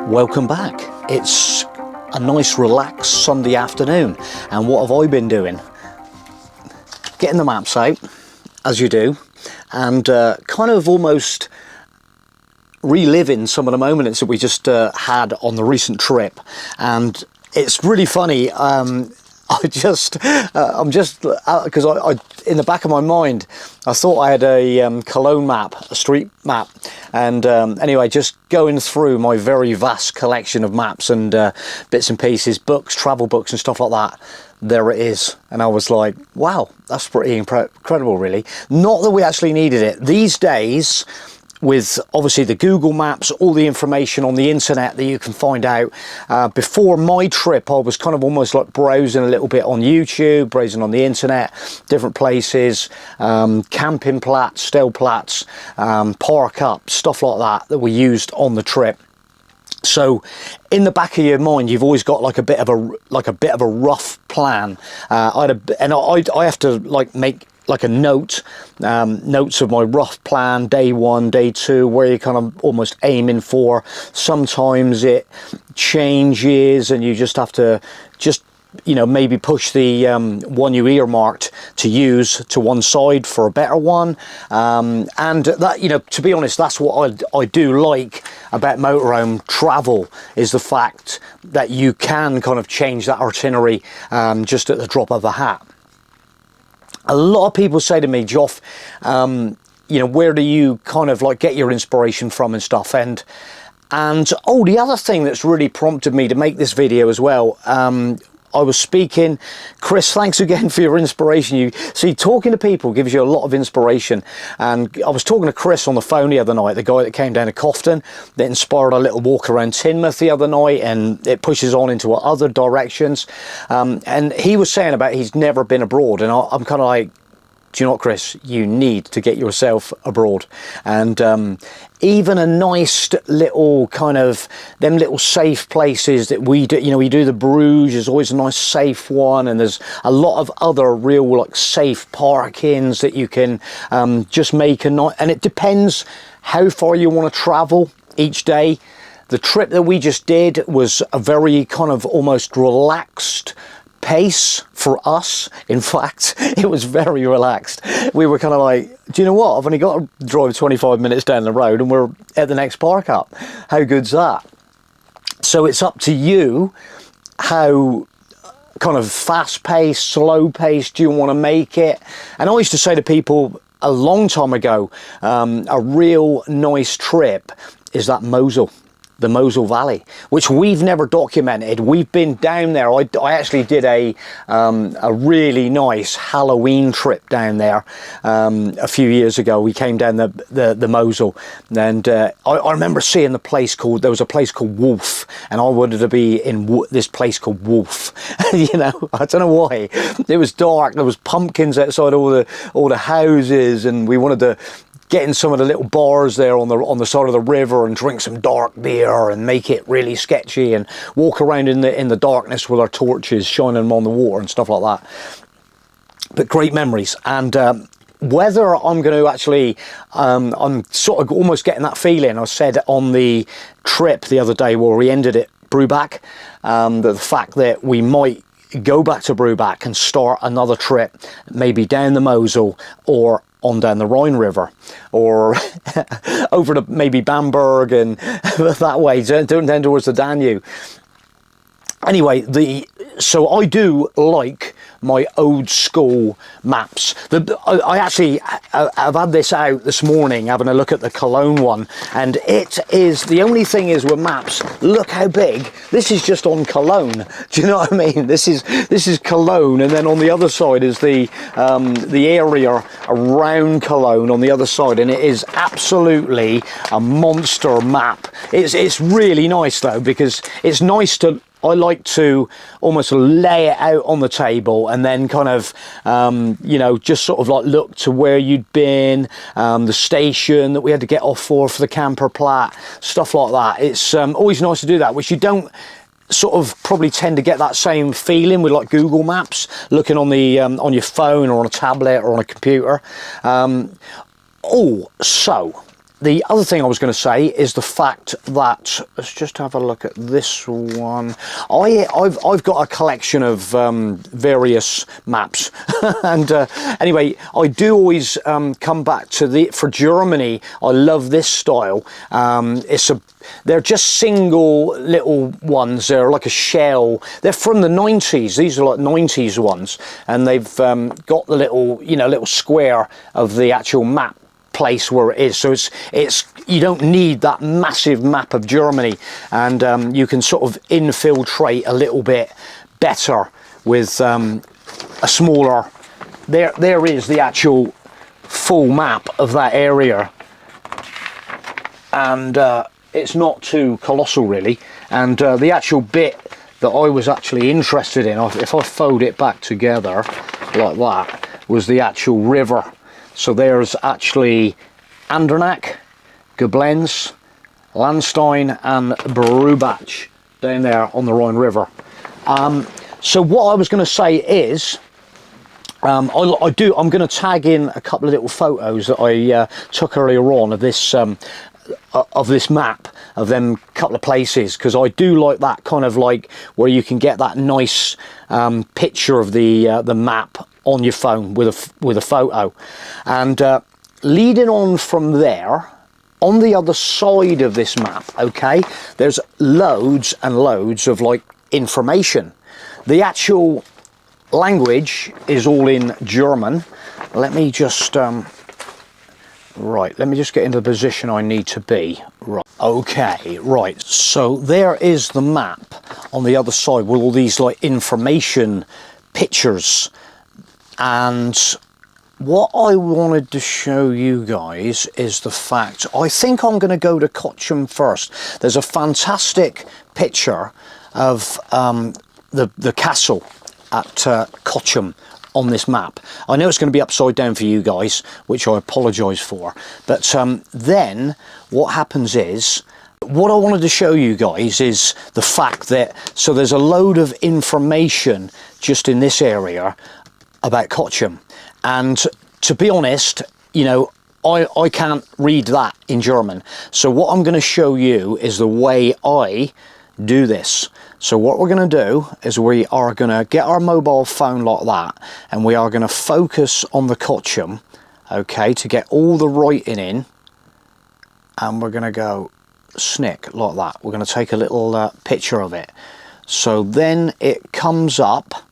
Welcome back. It's a nice relaxed Sunday afternoon, and what have I been doing? Getting the maps out, as you do, and kind of almost reliving some of the moments that we just had on the recent trip. And it's really funny. I'm just because I in the back of my mind I thought I had a Cologne map, a street map, and anyway, just going through my very vast collection of maps and bits and pieces, books, travel books and stuff like that, there it is. And I was like, wow, that's pretty incredible, really. Not that we actually needed it these days, with obviously the Google Maps, all the information on the internet that you can find out. Before my trip, I was kind of almost like browsing a little bit on YouTube, browsing on the internet, different places, camping plats, stellplats, park up, stuff like that we used on the trip. So in the back of your mind, you've always got like a bit of a rough plan. I have to like make like a notes of my rough plan, day one, day two, where you're kind of almost aiming for. Sometimes it changes and you just have to maybe push the one you earmarked to use to one side for a better one. And that, to be honest, that's what I do like about motorhome travel, is the fact that you can kind of change that itinerary just at the drop of a hat. A lot of people say to me, Joff, where do you kind of like get your inspiration from and stuff? And oh, the other thing that's really prompted me to make this video as well, I was speaking, Chris, thanks again for your inspiration. You see, talking to people gives you a lot of inspiration. And I was talking to Chris on the phone the other night, the guy that came down to Cofton, that inspired a little walk around Teignmouth the other night, and it pushes on into other directions. And he was saying about he's never been abroad, and I'm kind of like, do you know what, Chris? You need to get yourself abroad. And even a nice little kind of them little safe places that we do, we do the Bruges is always a nice safe one, and there's a lot of other real like safe parkings that you can just make a night. And it depends how far you want to travel each day. The trip that we just did was a very kind of almost relaxed pace for us. In fact, it was very relaxed. We were kind of like, do you know what, I've only got to drive 25 minutes down the road and we're at the next park up. How good's that? So it's up to you how kind of fast paced, slow paced do you want to make it. And I used to say to people a long time ago, a real nice trip is that the Mosel Valley, which we've never documented. We've been down there. I actually did a really nice Halloween trip down there a few years ago. We came down the Mosel, and I remember seeing there was a place called Wolf, and I wanted to be in this place called Wolf. I don't know why. It was dark. There was pumpkins outside all the houses, and we wanted to get in some of the little bars there on the side of the river and drink some dark beer and make it really sketchy and walk around in the darkness with our torches, shining them on the water and stuff like that. But great memories. And whether I'm going to actually, I'm sort of almost getting that feeling. I said on the trip the other day where we ended at Bruback, the fact that we might go back to Bruback and start another trip, maybe down the Mosel or on down the Rhine River, or over to maybe Bamberg and that way, down towards the Danube. Anyway, so I do like my old school maps. I've had this out this morning, having a look at the Cologne one, and it is, the only thing is with maps, look how big. This is just on Cologne. Do you know what I mean? This is Cologne, and then on the other side is the area around Cologne on the other side, and it is absolutely a monster map. It's really nice though, because it's nice to, I like to almost lay it out on the table and then kind of, just sort of like look to where you'd been, the station that we had to get off for the camper plat, stuff like that. It's always nice to do that, which you don't sort of probably tend to get that same feeling with like Google Maps, looking on the on your phone or on a tablet or on a computer. So the other thing I was going to say is the fact that, let's just have a look at this one. I've got a collection of various maps, and anyway, I do always come back to for Germany. I love this style. They're just single little ones. They're like a shell. They're from the 90s. These are like 90s ones, and they've got the little, little square of the actual map place where it is. So it's you don't need that massive map of Germany, and you can sort of infiltrate a little bit better with a smaller. There is the actual full map of that area, and it's not too colossal really. And the actual bit that I was actually interested in, if I fold it back together like that, was the actual river. So there's actually Andernach, Goblenz, Landstein and Brubach down there on the Rhine River. So what I was going to say is, I'm going to tag in a couple of little photos that I took earlier on of this map of them couple of places, because I do like that kind of like where you can get that nice picture of the map on your phone with a photo. And leading on from there, on the other side of this map, okay, there's loads and loads of like information. The actual language is all in German. Let me just let me just get into the position I need to be. Right, okay, right, so there is the map on the other side with all these like information pictures. And what I wanted to show you guys is the fact, I think I'm going to go to Cochem first. There's a fantastic picture of the castle at Cochem on this map. I know it's going to be upside down for you guys, which I apologise for. But then what happens is, what I wanted to show you guys is the fact that, so there's a load of information just in this area about Cochem, and to be honest, I can't read that in German. So what I'm going to show you is the way I do this. So what we're going to do is we are going to get our mobile phone like that, and we are going to focus on the Cochem, okay, to get all the writing in, and we're going to go Scenic like that. We're going to take a little picture of it. So then it comes up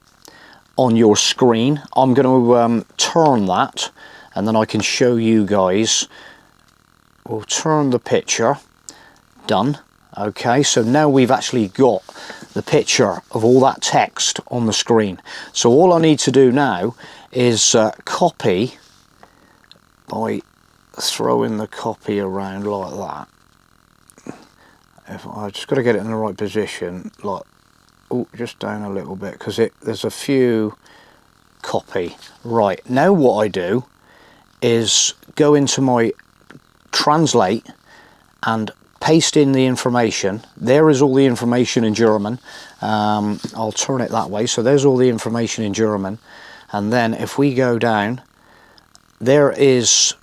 on your screen. I'm going to turn that, and then I can show you guys. We'll turn the picture. Done. Okay, so now we've actually got the picture of all that text on the screen. So all I need to do now is copy by throwing the copy around like that. I just got to get it in the right position, like, oh, just down a little bit, because there's a few copy. Right, now what I do is go into my translate and paste in the information. There is all the information in German. I'll turn it that way, so there's all the information in German. And then if we go down, there is,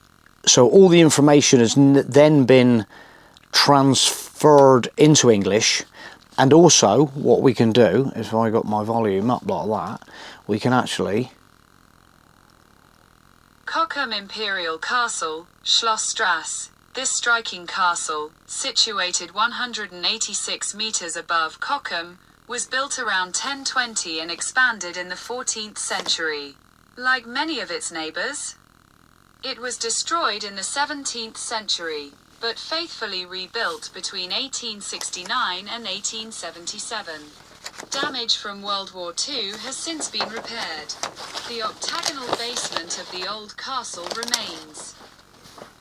so all the information has then been transferred into English. And also what we can do, if I got my volume up like that, we can actually... Cochem Imperial Castle, Schlossstrasse. This striking castle, situated 186 metres above Cochem, was built around 1020 and expanded in the 14th century. Like many of its neighbours, it was destroyed in the 17th century, but faithfully rebuilt between 1869 and 1877. Damage from World War II has since been repaired. The octagonal basement of the old castle remains,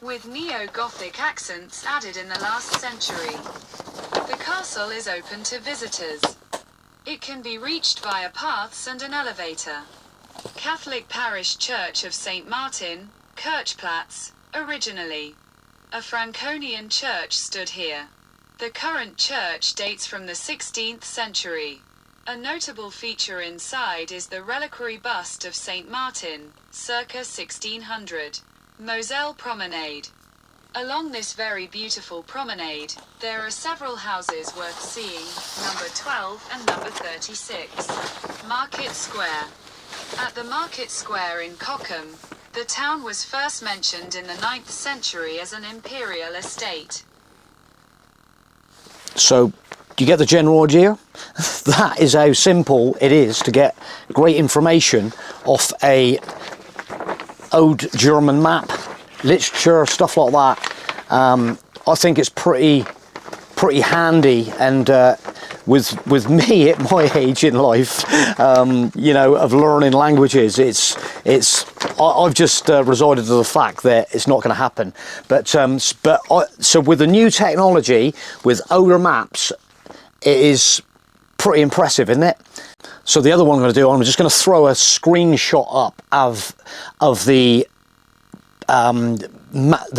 with neo-Gothic accents added in the last century. The castle is open to visitors. It can be reached via paths and an elevator. Catholic Parish Church of St. Martin, Kirchplatz, originally. A Franconian church stood here. The current church dates from the 16th century. A notable feature inside is the reliquary bust of St. Martin, circa 1600. Moselle Promenade. Along this very beautiful promenade, there are several houses worth seeing, number 12 and number 36. Market Square. At the Market Square in Cockham, the town was first mentioned in the 9th century as an imperial estate. So, do you get the general idea? That is how simple it is to get great information off a old German map, literature, stuff like that. I think it's pretty handy, and with me at my age in life, you know, of learning languages, I've just resorted to the fact that it's not going to happen. So with the new technology, with older maps, it is pretty impressive, isn't it? So the other one I'm going to do, I'm just going to throw a screenshot up of the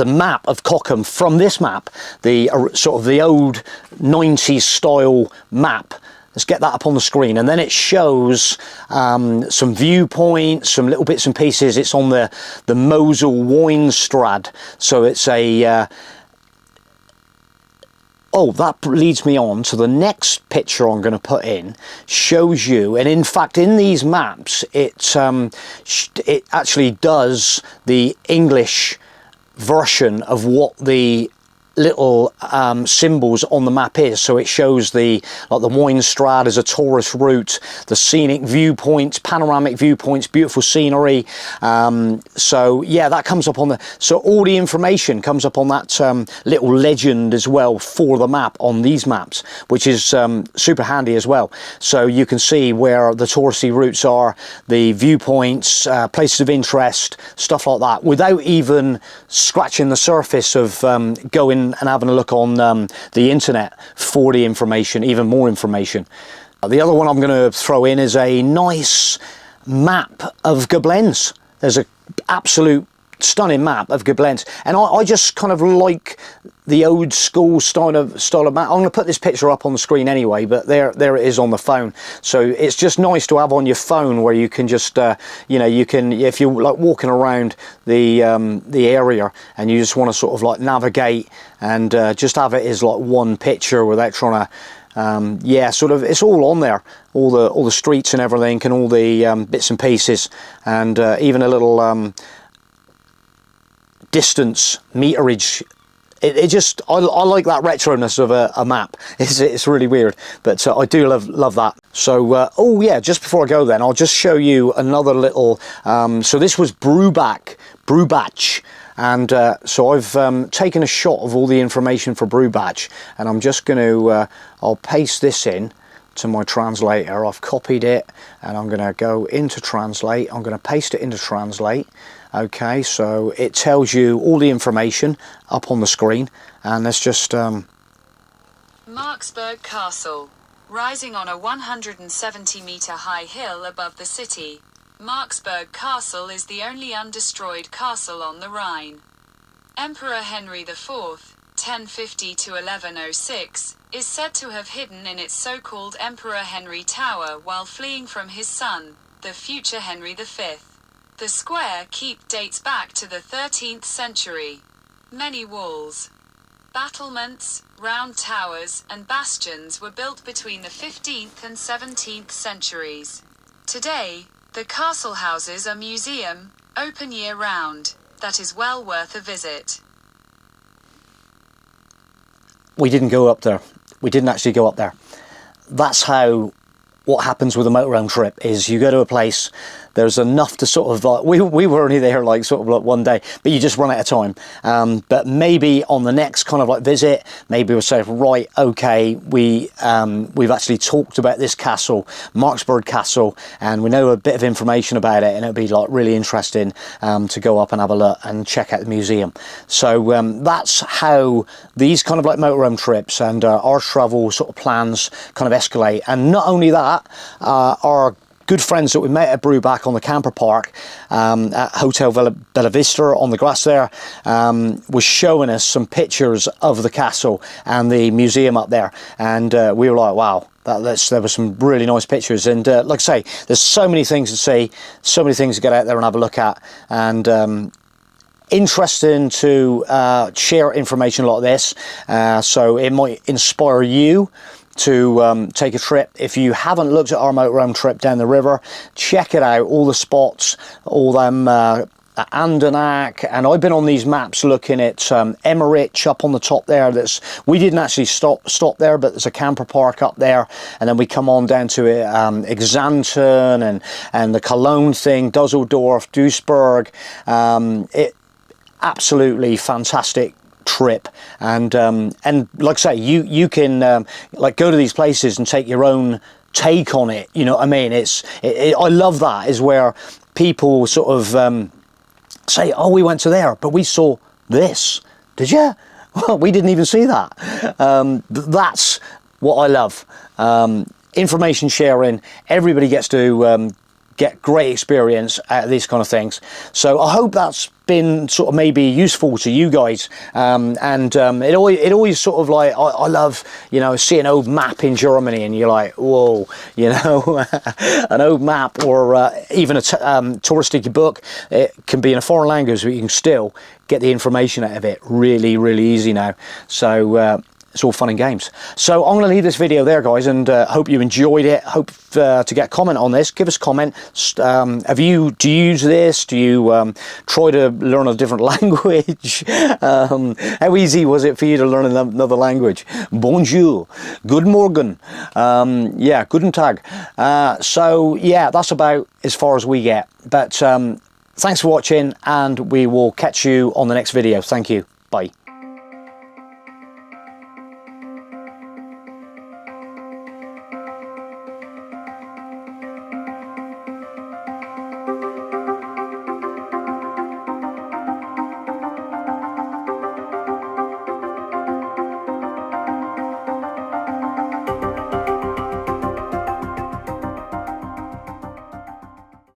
map of Cockham from this map, the sort of the old 90s style map. Let's get that up on the screen, and then it shows some viewpoints, some little bits and pieces. It's on the Mosel Weinstraat, so it's a oh, that leads me on to the next picture I'm going to put in. Shows you, and in fact in these maps it actually does the English version of what the little symbols on the map is. So it shows the Weinstraat as a tourist route, the scenic viewpoints, panoramic viewpoints, beautiful scenery. So yeah, that comes up on the, so all the information comes up on that little legend as well for the map on these maps, which is super handy as well. So you can see where the touristy routes are, the viewpoints, places of interest, stuff like that, without even scratching the surface of going and having a look on the internet for the information, even more information. The other one I'm going to throw in is a nice map of Gobelins. There's an absolute stunning map of Gobelins, and I just kind of like the old school style of map. I'm going to put this picture up on the screen anyway, but there it is on the phone. So it's just nice to have on your phone, where you can just you know, you can, if you're like walking around the area and you just want to sort of like navigate and just have it as like one picture without trying to yeah, sort of, it's all on there, all the streets and everything, and all the bits and pieces, and even a little distance meterage. It just, I like that retroness of a map. It's really weird, but I do love that. So oh yeah, just before I go then, I'll just show you another little so this was Brubach, and so I've taken a shot of all the information for Brubach, and I'm just going to I'll paste this in to my translator. I've copied it, and I'm going to go into Translate. I'm going to paste it into Translate. Okay, so it tells you all the information up on the screen, and let's just Marksburg Castle. Rising on a 170-metre high hill above the city, Marksburg Castle is the only undestroyed castle on the Rhine. Emperor Henry IV, 1050 to 1106, is said to have hidden in its so-called Emperor Henry Tower while fleeing from his son, the future Henry V. The square keep dates back to the 13th century. Many walls, battlements, round towers, and bastions were built between the 15th and 17th centuries. Today, the castle houses a museum, open year-round, that is well worth a visit. we didn't go up there. We didn't actually go up there. That's how, what happens with a motorhome trip is you go to a place, there's enough to sort of like, we were only there like sort of like one day, but you just run out of time. But maybe on the next kind of like visit, maybe we'll say, right, okay, we've actually talked about this castle, Marksburg Castle, and we know a bit of information about it, and it'd be like really interesting to go up and have a look and check out the museum. So that's how these kind of like motorhome trips and our travel sort of plans kind of escalate. And not only that, our good friends that we met at Brubach on the camper park at Hotel Bella Vista on the grass there was showing us some pictures of the castle and the museum up there, and we were like, wow, there were some really nice pictures. And like I say, there's so many things to see, so many things to get out there and have a look at, and interesting to share information like this, so it might inspire you to take a trip. If you haven't looked at our motorhome trip down the river, check it out. All the spots, all them Andernach, and I've been on these maps looking at Emmerich up on the top there. We didn't actually stop there, but there's a camper park up there, and then we come on down to Exanten and the Cologne thing, Dusseldorf, Duisburg. It absolutely fantastic trip, and like I say, you can like go to these places and take your own take on it. You know what I mean? I love that, is where people sort of say, oh, we went to there, but we saw this. Did you? Well, we didn't even see that. That's what I love. Information sharing. Everybody gets to get great experience out of these kind of things. So I hope that's been sort of maybe useful to you guys. It always sort of like, I love, you know, see an old map in Germany and you're like, whoa, you know, an old map, or even a touristic book. It can be in a foreign language, but you can still get the information out of it really, really easy now. So it's all fun and games. So I'm going to leave this video there, guys, and hope you enjoyed it. Hope to get a comment on this. Give us a comment. Do you use this? Do you try to learn a different language? How easy was it for you to learn another language? Bonjour, good morgen, yeah, guten Tag. So yeah, that's about as far as we get. But thanks for watching, and we will catch you on the next video. Thank you. Bye.